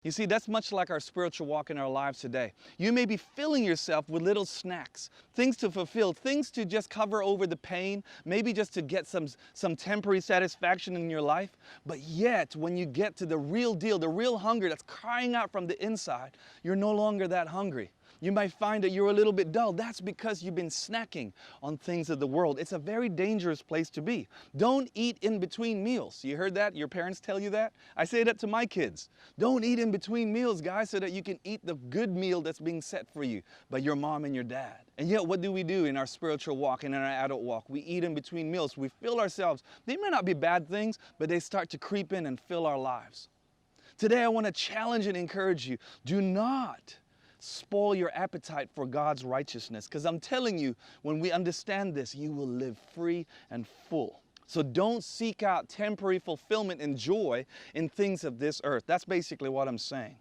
You see, that's much like our spiritual walk in our lives today. You may be filling yourself with little snacks, things to fulfill, things to just cover over the pain, maybe just to get some temporary satisfaction in your life. But yet, when you get to the real deal, the real hunger that's crying out from the inside, you're no longer that hungry. You might find that you're a little bit dull. That's because you've been snacking on things of the world. It's a very dangerous place to be. Don't eat in between meals. You heard that? Your parents tell you that? I say that to my kids. Don't eat in between meals, guys, so that you can eat the good meal that's being set for you by your mom and your dad. And yet, what do we do in our spiritual walk and in our adult walk? We eat in between meals. We fill ourselves. They may not be bad things, but they start to creep in and fill our lives. Today, I want to challenge and encourage you. Do not spoil your appetite for God's righteousness, because I'm telling you, when we understand this, you will live free and full. So don't seek out temporary fulfillment and joy in things of this earth. That's basically what I'm saying.